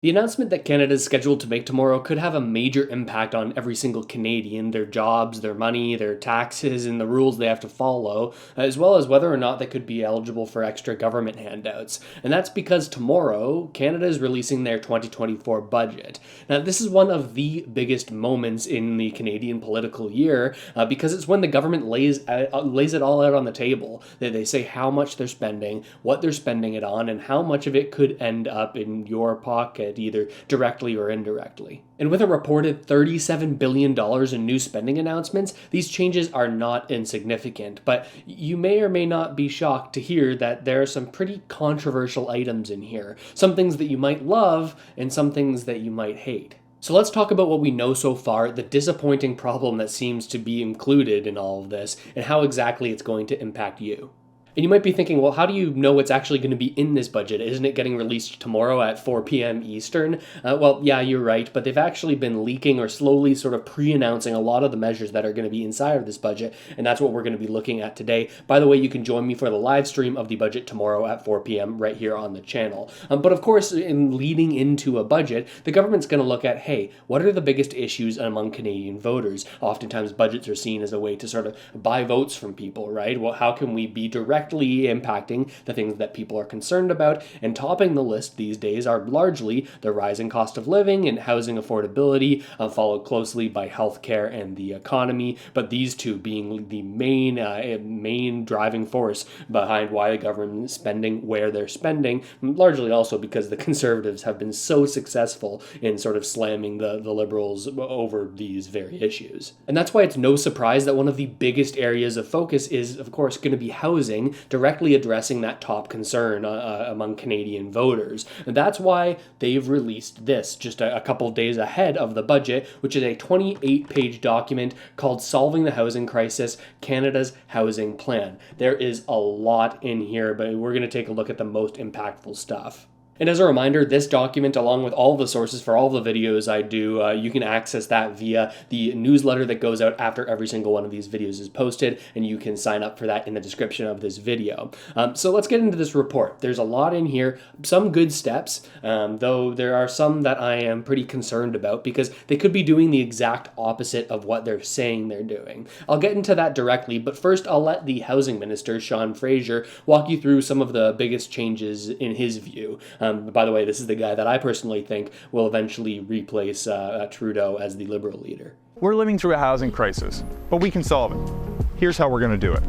The announcement that Canada is scheduled to make tomorrow could have a major impact on every single Canadian, their jobs, their money, their taxes, and the rules they have to follow, as well as whether or not they could be eligible for extra government handouts. And that's because tomorrow, Canada is releasing their 2024 budget. Now, this is one of the biggest moments in the Canadian political year because it's when the government lays it all out on the table. They say how much they're spending, what they're spending it on, and how much of it could end up in your pocket, either directly or indirectly. And with a reported $37 billion in new spending announcements, these changes are not insignificant, but you may or may not be shocked to hear that there are some pretty controversial items in here. Some things that you might love, and some things that you might hate. So let's talk about what we know so far, the disappointing problem that seems to be included in all of this, and how exactly it's going to impact you. And you might be thinking, well, how do you know what's actually going to be in this budget? Isn't it getting released tomorrow at 4 p.m. Eastern? Well, yeah, you're right, but they've actually been leaking or slowly sort of pre-announcing a lot of the measures that are going to be inside of this budget, and that's what we're going to be looking at today. By the way, you can join me for the live stream of the budget tomorrow at 4 p.m. right here on the channel. But of course, in leading into a budget, the government's going to look at, hey, what are the biggest issues among Canadian voters? Oftentimes, budgets are seen as a way to sort of buy votes from people, right? Well, how can we be directly impacting the things that people are concerned about? And topping the list these days are largely the rising cost of living and housing affordability, followed closely by healthcare and the economy, but these two being the main driving force behind why the government is spending where they're spending, largely also because the Conservatives have been so successful in sort of slamming the Liberals over these very issues. And that's why it's no surprise that one of the biggest areas of focus is, of course, going to be housing, directly addressing that top concern among Canadian voters. And that's why they've released this just a couple days ahead of the budget, which is a 28-page document called Solving the Housing Crisis, Canada's Housing Plan. There is a lot in here, but we're going to take a look at the most impactful stuff. And as a reminder, this document, along with all the sources for all the videos I do, you can access that via the newsletter that goes out after every single one of these videos is posted, and you can sign up for that in the description of this video. So let's get into this report. There's a lot in here, some good steps, though there are some that I am pretty concerned about because they could be doing the exact opposite of what they're saying they're doing. I'll get into that directly, but first I'll let the Housing Minister, Sean Fraser, walk you through some of the biggest changes in his view. By the way, this is the guy that I personally think will eventually replace Trudeau as the Liberal leader. We're living through a housing crisis, but we can solve it. Here's how we're going to do it.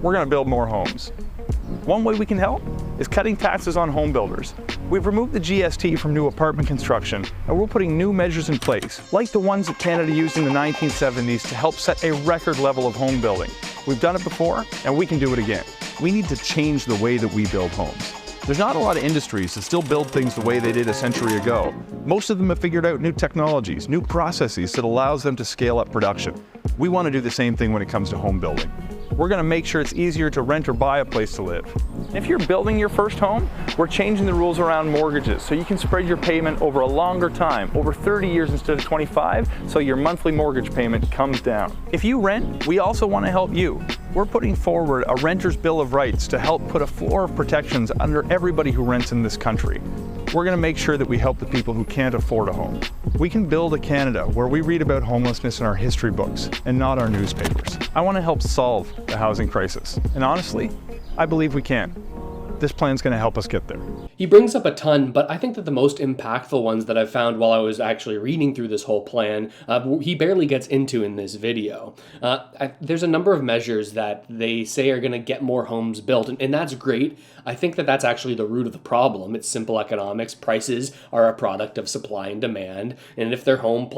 We're going to build more homes. One way we can help is cutting taxes on home builders. We've removed the GST from new apartment construction, and we're putting new measures in place, like the ones that Canada used in the 1970s to help set a record level of home building. We've done it before, and we can do it again. We need to change the way that we build homes. There's not a lot of industries that still build things the way they did a century ago. Most of them have figured out new technologies, new processes that allows them to scale up production. We want to do the same thing when it comes to home building. We're going to make sure it's easier to rent or buy a place to live. If you're building your first home, we're changing the rules around mortgages so you can spread your payment over a longer time, over 30 years instead of 25, so your monthly mortgage payment comes down. If you rent, we also want to help you. We're putting forward a renter's bill of rights to help put a floor of protections under everybody who rents in this country. We're going to make sure that we help the people who can't afford a home. We can build a Canada where we read about homelessness in our history books and not our newspapers. I want to help solve the housing crisis. And honestly, I believe we can. This plan's going to help us get there. He brings up a ton, but I think that the most impactful ones that I've found while I was actually reading through this whole plan, he barely gets into in this video. There's a number of measures that they say are going to get more homes built, and that's great. I think that that's actually the root of the problem. It's simple economics. Prices are a product of supply and demand, and if their home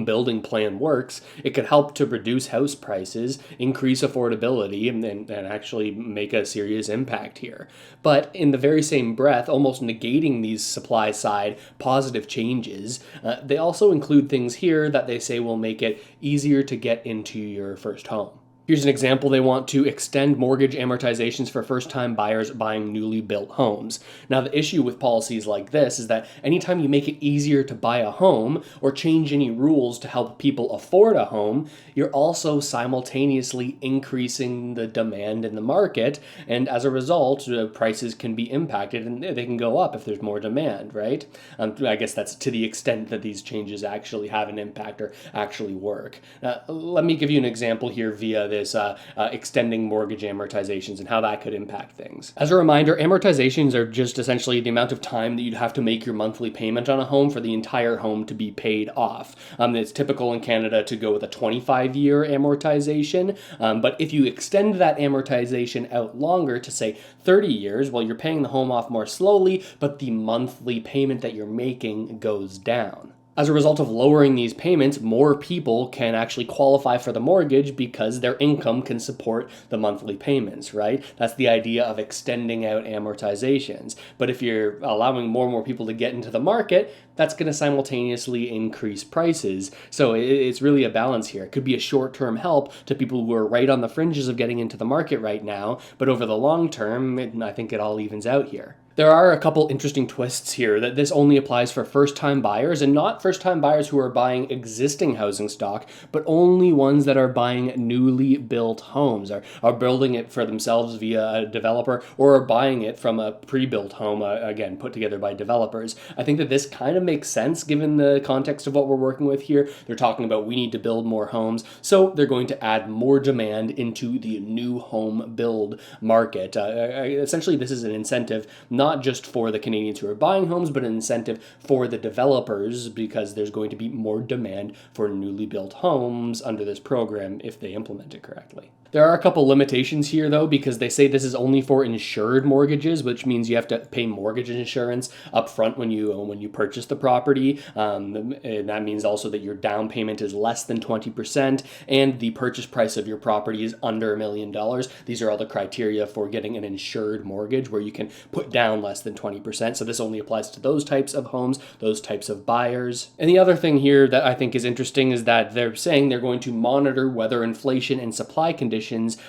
building plan works, it could help to reduce house prices, increase affordability, and actually make a serious impact here. But in the very same breath, almost negating these supply side positive changes, they also include things here that they say will make it easier to get into your first home. Here's an example. They want to extend mortgage amortizations for first-time buyers buying newly built homes. Now, the issue with policies like this is that anytime you make it easier to buy a home or change any rules to help people afford a home, you're also simultaneously increasing the demand in the market, and as a result, prices can be impacted and they can go up if there's more demand, right? I guess that's to the extent that these changes actually have an impact or actually work. Let me give you an example here via this extending mortgage amortizations and how that could impact things. As a reminder, amortizations are just essentially the amount of time that you'd have to make your monthly payment on a home for the entire home to be paid off. It's typical in Canada to go with a 25-year amortization, but if you extend that amortization out longer to say 30 years, well, you're paying the home off more slowly, but the monthly payment that you're making goes down. As a result of lowering these payments, more people can actually qualify for the mortgage because their income can support the monthly payments, right? That's the idea of extending out amortizations. But if you're allowing more and more people to get into the market, that's going to simultaneously increase prices. So it's really a balance here. It could be a short-term help to people who are right on the fringes of getting into the market right now, but over the long term, I think it all evens out here. There are a couple interesting twists here that this only applies for first-time buyers and not first-time buyers who are buying existing housing stock, but only ones that are buying newly built homes, are building it for themselves via a developer or are buying it from a pre-built home, again, put together by developers. I think that this kind of makes sense given the context of what we're working with here. They're talking about we need to build more homes, so they're going to add more demand into the new home build market. Essentially, this is an incentive not just for the Canadians who are buying homes, but an incentive for the developers because there's going to be more demand for newly built homes under this program if they implement it correctly. There are a couple limitations here, though, because they say this is only for insured mortgages, which means you have to pay mortgage insurance up front when you purchase the property. And that means also that your down payment is less than 20%, and the purchase price of your property is under $1 million. These are all the criteria for getting an insured mortgage, where you can put down less than 20%. So this only applies to those types of homes, those types of buyers. And the other thing here that I think is interesting is that they're saying they're going to monitor whether inflation and supply conditions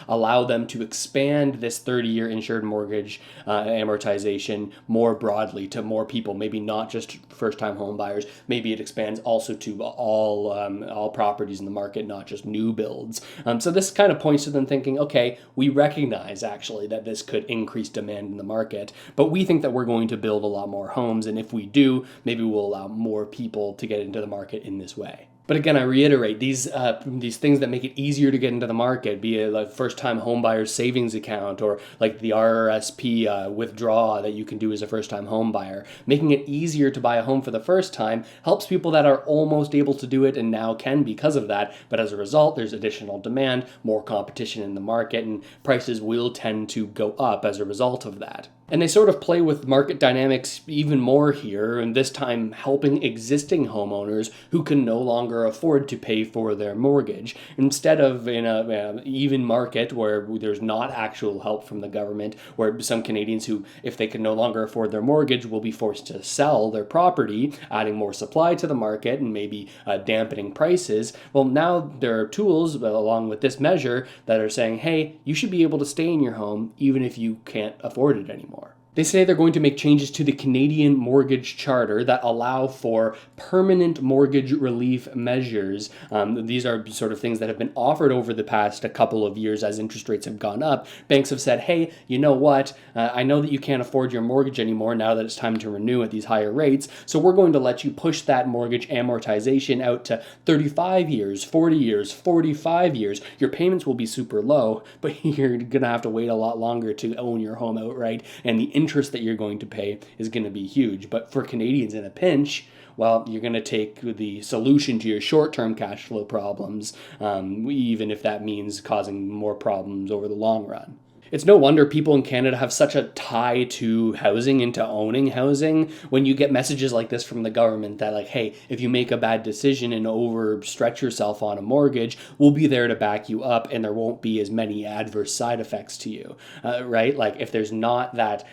allow them to expand this 30-year insured mortgage amortization more broadly to more people, maybe not just first-time home buyers. Maybe it expands also to all properties in the market, not just new builds. So this kind of points to them thinking, okay, we recognize actually that this could increase demand in the market, but we think that we're going to build a lot more homes, and if we do, maybe we'll allow more people to get into the market in this way. But again, I reiterate, these things that make it easier to get into the market, be it like first-time homebuyer's savings account or like the RRSP withdrawal that you can do as a first-time homebuyer, making it easier to buy a home for the first time helps people that are almost able to do it and now can because of that. But as a result, there's additional demand, more competition in the market, and prices will tend to go up as a result of that. And they sort of play with market dynamics even more here, and this time helping existing homeowners who can no longer afford to pay for their mortgage. Instead of in a even market where there's not actual help from the government, where some Canadians who, if they can no longer afford their mortgage, will be forced to sell their property, adding more supply to the market and maybe dampening prices. Well, now there are tools along with this measure that are saying, hey, you should be able to stay in your home even if you can't afford it anymore. They say they're going to make changes to the Canadian Mortgage Charter that allow for permanent mortgage relief measures. These are sort of things that have been offered over the past a couple of years as interest rates have gone up. Banks have said, hey, you know what? I know that you can't afford your mortgage anymore now that it's time to renew at these higher rates, so we're going to let you push that mortgage amortization out to 35 years, 40 years, 45 years. Your payments will be super low, but you're going to have to wait a lot longer to own your home outright, and the interest that you're going to pay is going to be huge. But for Canadians in a pinch, well, you're going to take the solution to your short-term cash flow problems, even if that means causing more problems over the long run. It's no wonder people in Canada have such a tie to housing and to owning housing when you get messages like this from the government that, like, hey, if you make a bad decision and overstretch yourself on a mortgage, we'll be there to back you up and there won't be as many adverse side effects to you, right? Like, if there's not that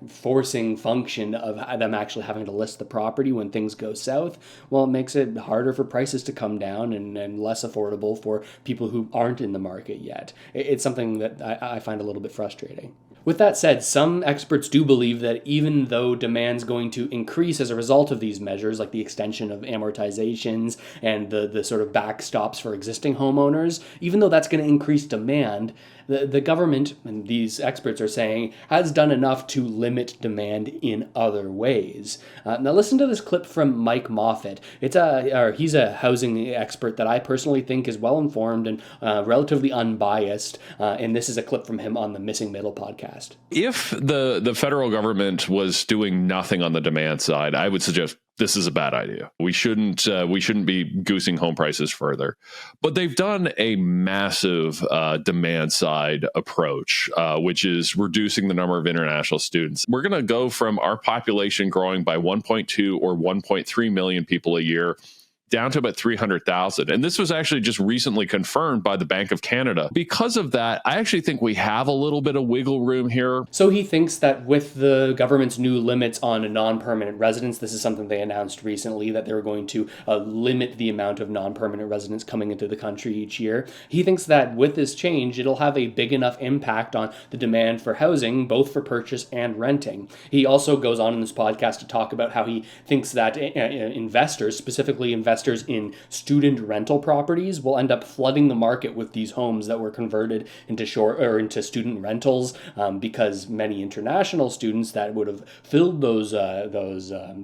forcing function of them actually having to list the property when things go south, well, it makes it harder for prices to come down and less affordable for people who aren't in the market yet. It's something that I find a little bit frustrating. With that said, some experts do believe that even though demand's going to increase as a result of these measures, like the extension of amortizations and the sort of backstops for existing homeowners, even though that's going to increase demand, the government, and these experts are saying, has done enough to limit demand in other ways. Now listen to this clip from Mike Moffat. He's a housing expert that I personally think is well-informed and relatively unbiased, and this is a clip from him on the Missing Middle podcast. If the federal government was doing nothing on the demand side, I would suggest this is a bad idea. We shouldn't be goosing home prices further. But they've done a massive demand side approach, which is reducing the number of international students. We're going to go from our population growing by 1.2 or 1.3 million people a year down to about 300,000. And this was actually just recently confirmed by the Bank of Canada. Because of that, I actually think we have a little bit of wiggle room here. So he thinks that with the government's new limits on non-permanent residents, this is something they announced recently, that they were going to limit the amount of non-permanent residents coming into the country each year. He thinks that with this change, it'll have a big enough impact on the demand for housing, both for purchase and renting. He also goes on in this podcast to talk about how he thinks that investors, specifically investors in student rental properties, will end up flooding the market with these homes that were converted into student rentals, because many international students that would have filled those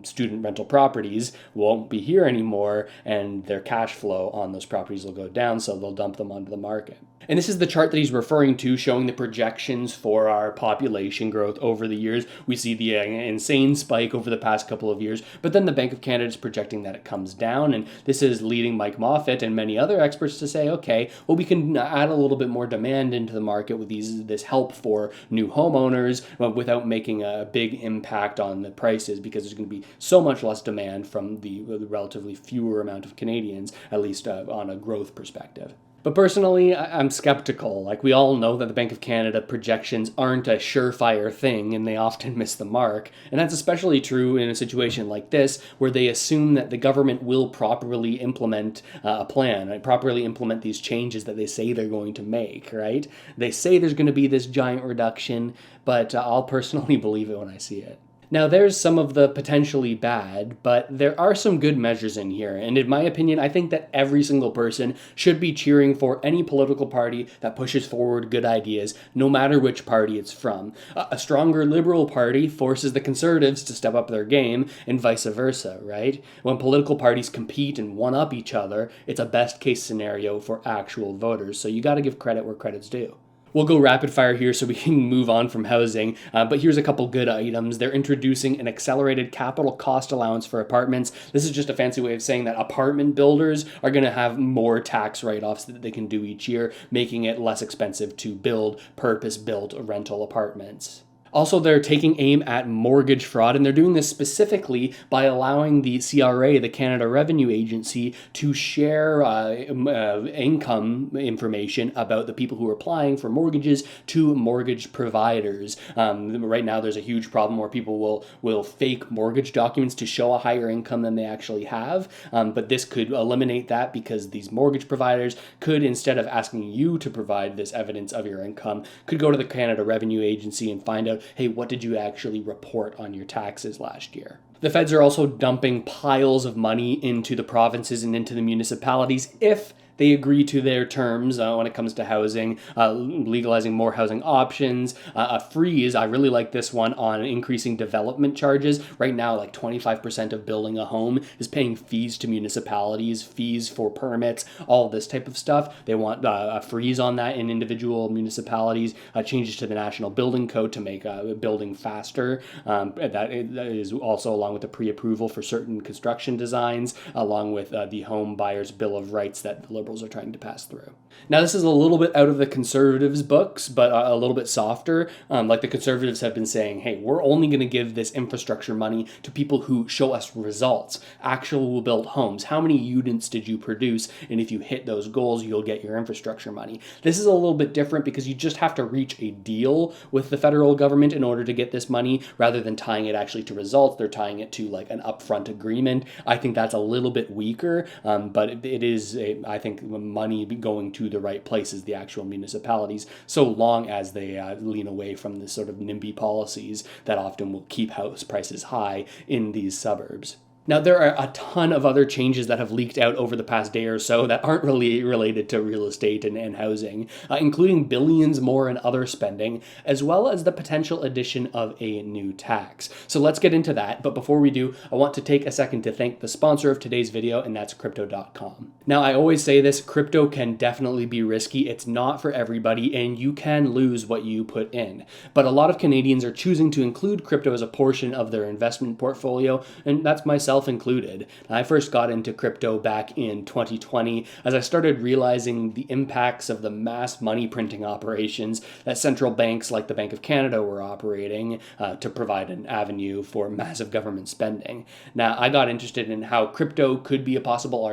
student rental properties won't be here anymore, and their cash flow on those properties will go down, so they'll dump them onto the market. And this is the chart that he's referring to, showing the projections for our population growth over the years. We see the insane spike over the past couple of years, but then the Bank of Canada is projecting that it comes down, and this is leading Mike Moffat and many other experts to say, okay, well, we can add a little bit more demand into the market with this help for new homeowners without making a big impact on the prices, because there's going to be so much less demand from the relatively fewer amount of Canadians, at least on a growth perspective. But personally, I'm skeptical. Like, we all know that the Bank of Canada projections aren't a surefire thing, and they often miss the mark. And that's especially true in a situation like this, where they assume that the government will properly implement a plan, right? Properly implement these changes that they say they're going to make, right? They say there's going to be this giant reduction, but I'll personally believe it when I see it. Now, there's some of the potentially bad, but there are some good measures in here. And in my opinion, I think that every single person should be cheering for any political party that pushes forward good ideas, no matter which party it's from. A stronger Liberal Party forces the Conservatives to step up their game, and vice versa, right? When political parties compete and one-up each other, it's a best-case scenario for actual voters. So you got to give credit where credit's due. We'll go rapid fire here so we can move on from housing, but here's a couple good items. They're introducing an accelerated capital cost allowance for apartments. This is just a fancy way of saying that apartment builders are going to have more tax write-offs that they can do each year, making it less expensive to build purpose-built rental apartments. Also, they're taking aim at mortgage fraud, and they're doing this specifically by allowing the CRA, the Canada Revenue Agency, to share income information about the people who are applying for mortgages to mortgage providers. Right now, there's a huge problem where people will fake mortgage documents to show a higher income than they actually have, but this could eliminate that, because these mortgage providers could, instead of asking you to provide this evidence of your income, could go to the Canada Revenue Agency and find out, hey, what did you actually report on your taxes last year? The feds are also dumping piles of money into the provinces and into the municipalities if they agree to their terms when it comes to housing, legalizing more housing options, a freeze, I really like this one, on increasing development charges. Right now, like 25% of building a home is paying fees to municipalities, fees for permits, all of this type of stuff. They want a freeze on that in individual municipalities, changes to the National Building Code to make building faster. That is also along with the pre-approval for certain construction designs, along with the Home Buyers Bill of Rights that Liberals are trying to pass through. Now, this is a little bit out of the Conservatives' books, but a little bit softer. Like the Conservatives have been saying, hey, we're only going to give this infrastructure money to people who show us results, actual built homes. How many units did you produce? And if you hit those goals, you'll get your infrastructure money. This is a little bit different because you just have to reach a deal with the federal government in order to get this money, rather than tying it actually to results. They're tying it to like an upfront agreement. I think that's a little bit weaker, but it is, I think, money going to the right places, the actual municipalities, so long as they lean away from the sort of NIMBY policies that often will keep house prices high in these suburbs. Now, there are a ton of other changes that have leaked out over the past day or so that aren't really related to real estate and housing, including billions more in other spending, as well as the potential addition of a new tax. So let's get into that. But before we do, I want to take a second to thank the sponsor of today's video, and that's Crypto.com. Now, I always say this, crypto can definitely be risky. It's not for everybody, and you can lose what you put in. But a lot of Canadians are choosing to include crypto as a portion of their investment portfolio, and that's myself included. I first got into crypto back in 2020 as I started realizing the impacts of the mass money printing operations that central banks like the Bank of Canada were operating to provide an avenue for massive government spending. Now, I got interested in how crypto could be a possible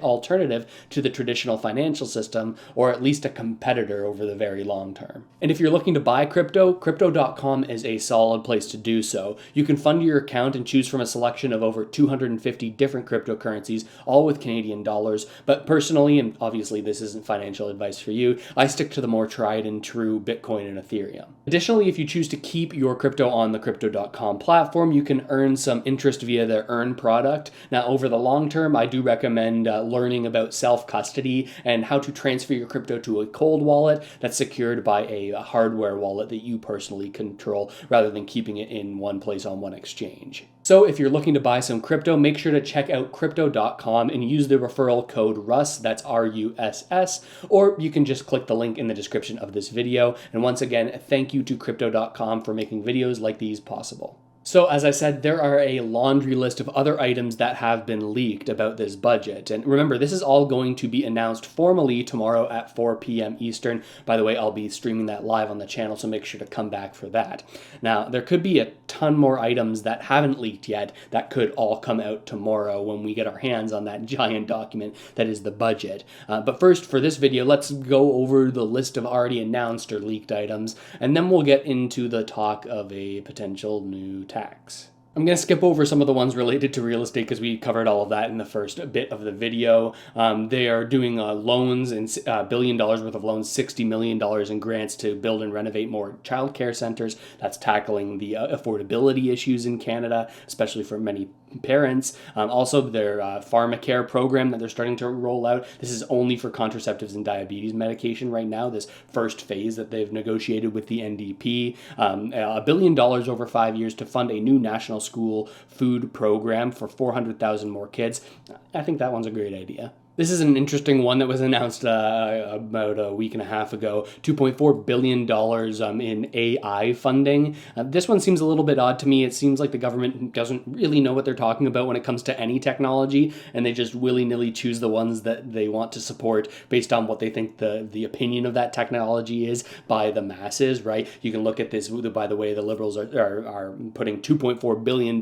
alternative to the traditional financial system, or at least a competitor over the very long term. And if you're looking to buy crypto, Crypto.com is a solid place to do so. You can fund your account and choose from a selection of over 250 different cryptocurrencies, all with Canadian dollars. But personally, and obviously this isn't financial advice for you, I stick to the more tried and true Bitcoin and Ethereum. Additionally, if you choose to keep your crypto on the Crypto.com platform, you can earn some interest via their Earn product. Now, over the long term, I do recommend learning about self-custody and how to transfer your crypto to a cold wallet that's secured by a hardware wallet that you personally control, rather than keeping it in one place on one exchange. So if you're looking to buy some crypto, make sure to check out Crypto.com and use the referral code RUSS, that's RUSS, or you can just click the link in the description of this video. And once again, thank you to Crypto.com for making videos like these possible. So as I said, there are a laundry list of other items that have been leaked about this budget. And remember, this is all going to be announced formally tomorrow at 4 p.m. Eastern. By the way, I'll be streaming that live on the channel, so make sure to come back for that. Now, there could be a ton more items that haven't leaked yet that could all come out tomorrow when we get our hands on that giant document that is the budget. But first, for this video, let's go over the list of already announced or leaked items, and then we'll get into the talk of a potential new tax. I'm going to skip over some of the ones related to real estate because we covered all of that in the first bit of the video. They are doing loans, and $1 billion worth of loans, $60 million in grants to build and renovate more childcare centers. That's tackling the affordability issues in Canada, especially for many parents. Also, their pharmacare program that they're starting to roll out. This is only for contraceptives and diabetes medication right now, this first phase that they've negotiated with the NDP. $1 billion over 5 years to fund a new national school food program for 400,000 more kids. I think that one's a great idea. This is an interesting one that was announced about a week and a half ago, $2.4 billion in AI funding. This one seems a little bit odd to me. It seems like the government doesn't really know what they're talking about when it comes to any technology, and they just willy-nilly choose the ones that they want to support based on what they think the opinion of that technology is by the masses, right? You can look at this, by the way, the Liberals are putting $2.4 billion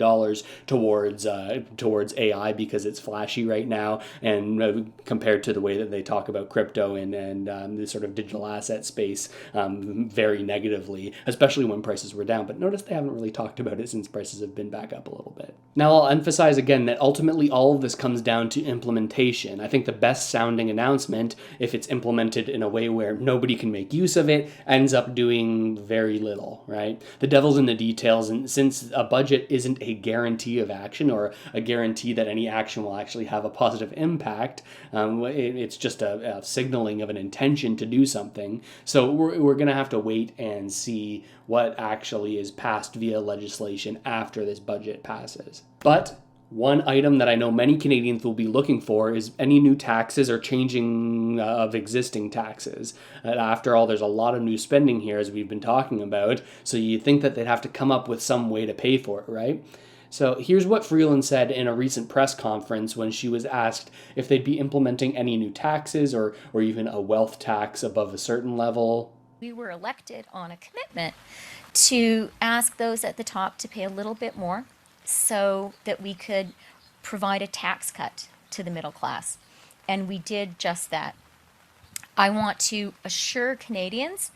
towards AI because it's flashy right now, and compared to the way that they talk about crypto and the sort of digital asset space very negatively, especially when prices were down. But notice they haven't really talked about it since prices have been back up a little bit. Now, I'll emphasize again that ultimately all of this comes down to implementation. I think the best sounding announcement, if it's implemented in a way where nobody can make use of it, ends up doing very little, right? The devil's in the details, and since a budget isn't a guarantee of action or a guarantee that any action will actually have a positive impact, it's just a signaling of an intention to do something. So we're going to have to wait and see what actually is passed via legislation after this budget passes. But one item that I know many Canadians will be looking for is any new taxes or changing of existing taxes. After all, there's a lot of new spending here, as we've been talking about, so you think that they'd have to come up with some way to pay for it, right? So here's what Freeland said in a recent press conference when she was asked if they'd be implementing any new taxes or even a wealth tax above a certain level. We were elected on a commitment to ask those at the top to pay a little bit more so that we could provide a tax cut to the middle class. And we did just that. I want to assure Canadians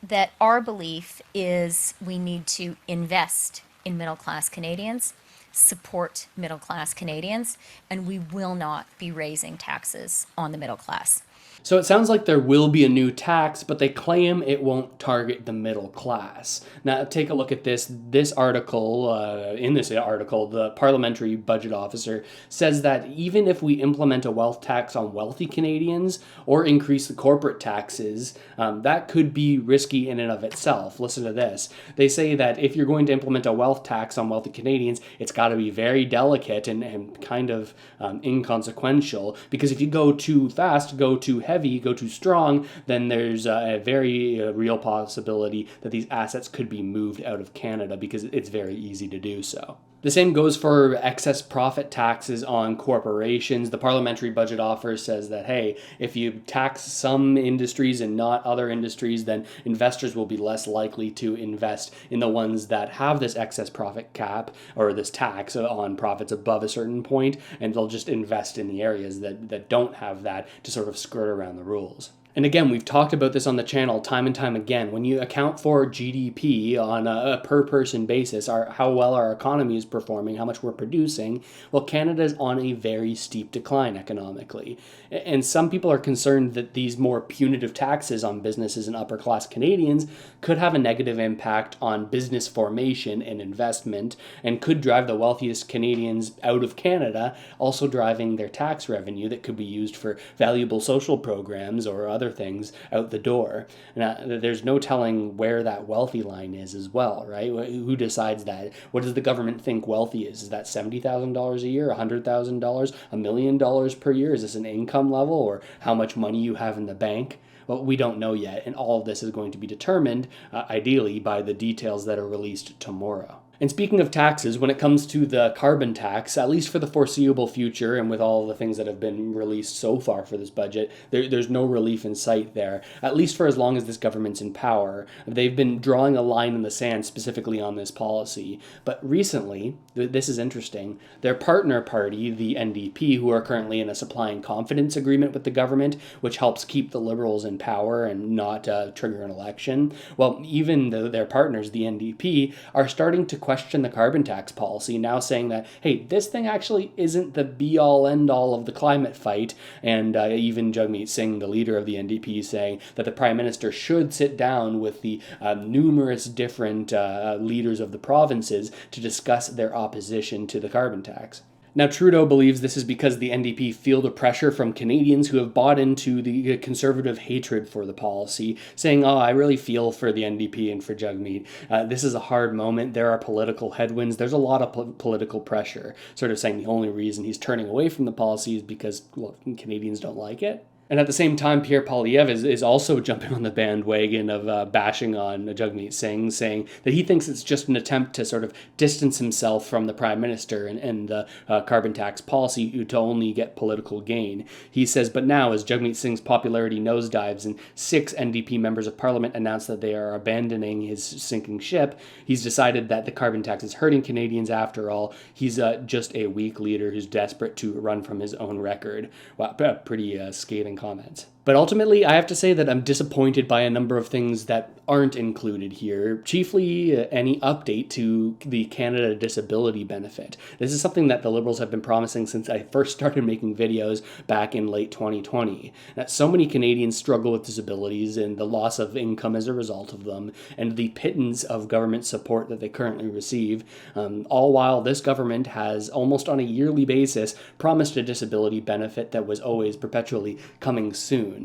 that our belief is we need to invest in middle class Canadians, support middle class Canadians, and we will not be raising taxes on the middle class. So it sounds like there will be a new tax, but they claim it won't target the middle class. Now, take a look at this. This article, the parliamentary budget officer says that even if we implement a wealth tax on wealthy Canadians or increase the corporate taxes, that could be risky in and of itself. Listen to this. They say that if you're going to implement a wealth tax on wealthy Canadians, it's got to be very delicate and kind of inconsequential, because if you go too fast, go too heavy, go too strong, then there's a very real possibility that these assets could be moved out of Canada because it's very easy to do so. The same goes for excess profit taxes on corporations. The parliamentary budget offer says that, hey, if you tax some industries and not other industries, then investors will be less likely to invest in the ones that have this excess profit cap or this tax on profits above a certain point, and they'll just invest in the areas that don't have that to sort of skirt around the rules. And again, we've talked about this on the channel time and time again. When you account for GDP on a per-person basis, how well our economy is performing, how much we're producing, well, Canada's on a very steep decline economically. And some people are concerned that these more punitive taxes on businesses and upper-class Canadians could have a negative impact on business formation and investment and could drive the wealthiest Canadians out of Canada, also driving their tax revenue that could be used for valuable social programs or other things out the door. Now, there's no telling where that wealthy line is as well, right? Who decides that? What does the government think wealthy is? Is that $70,000 a year, $100,000, $1 million per year? Is this an income level or how much money you have in the bank? Well, we don't know yet, and all of this is going to be determined, ideally, by the details that are released tomorrow. And speaking of taxes, when it comes to the carbon tax, at least for the foreseeable future, and with all the things that have been released so far for this budget, there's no relief in sight there, at least for as long as this government's in power. They've been drawing a line in the sand specifically on this policy. But recently, this is interesting, their partner party, the NDP, who are currently in a supply and confidence agreement with the government, which helps keep the Liberals in power and not trigger an election, well, even their partners, the NDP, are starting to question the carbon tax policy, now saying that, hey, this thing actually isn't the be-all, end-all of the climate fight, and even Jagmeet Singh, the leader of the NDP, saying that the Prime Minister should sit down with the numerous different leaders of the provinces to discuss their opposition to the carbon tax. Now, Trudeau believes this is because the NDP feel the pressure from Canadians who have bought into the conservative hatred for the policy, saying, oh, I really feel for the NDP and for Jagmeet. This is a hard moment. There are political headwinds. There's a lot of political pressure, sort of saying the only reason he's turning away from the policy is because, well, Canadians don't like it. And at the same time, Pierre Poilievre is also jumping on the bandwagon of bashing on Jagmeet Singh, saying that he thinks it's just an attempt to sort of distance himself from the Prime Minister and the carbon tax policy to only get political gain. He says, but now, as Jagmeet Singh's popularity nosedives and 6 NDP members of Parliament announced that they are abandoning his sinking ship, he's decided that the carbon tax is hurting Canadians after all. He's just a weak leader who's desperate to run from his own record. Wow, pretty scathing comments. But ultimately, I have to say that I'm disappointed by a number of things that aren't included here, chiefly any update to the Canada Disability Benefit. This is something that the Liberals have been promising since I first started making videos back in late 2020. Now, so many Canadians struggle with disabilities and the loss of income as a result of them, and the pittance of government support that they currently receive, all while this government has, almost on a yearly basis, promised a disability benefit that was always perpetually coming soon.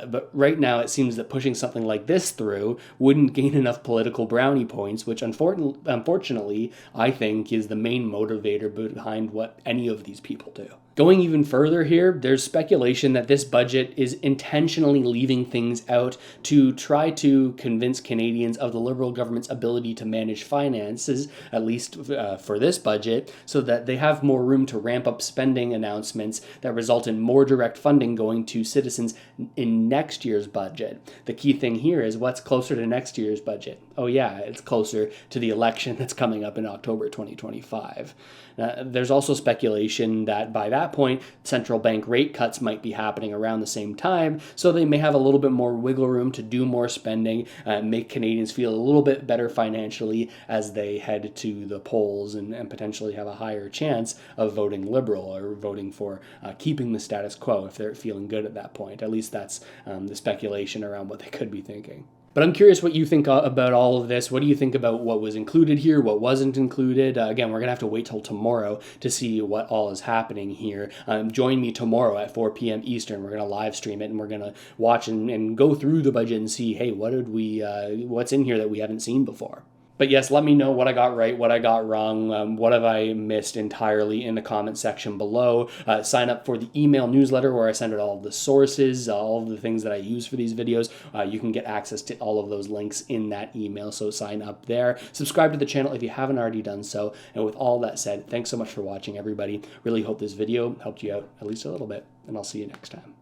But right now it seems that pushing something like this through wouldn't gain enough political brownie points, which unfortunately I think is the main motivator behind what any of these people do. Going even further here, there's speculation that this budget is intentionally leaving things out to try to convince Canadians of the Liberal government's ability to manage finances, at least for this budget, so that they have more room to ramp up spending announcements that result in more direct funding going to citizens in next year's budget. The key thing here is what's closer to next year's budget. Oh yeah, it's closer to the election that's coming up in October 2025. There's also speculation that by that point, central bank rate cuts might be happening around the same time, so they may have a little bit more wiggle room to do more spending, make Canadians feel a little bit better financially as they head to the polls and potentially have a higher chance of voting Liberal or voting for keeping the status quo if they're feeling good at that point. At least that's the speculation around what they could be thinking. But I'm curious what you think about all of this. What do you think about what was included here, what wasn't included? Again, we're going to have to wait till tomorrow to see what all is happening here. Join me tomorrow at 4 p.m. Eastern. We're going to live stream it, and we're going to watch and go through the budget and see, hey, what's in here that we haven't seen before? But yes, let me know what I got right, what I got wrong, what have I missed entirely in the comment section below. Sign up for the email newsletter where I send out all of the sources, all of the things that I use for these videos. You can get access to all of those links in that email, so sign up there. Subscribe to the channel if you haven't already done so. And with all that said, thanks so much for watching, everybody. Really hope this video helped you out at least a little bit, and I'll see you next time.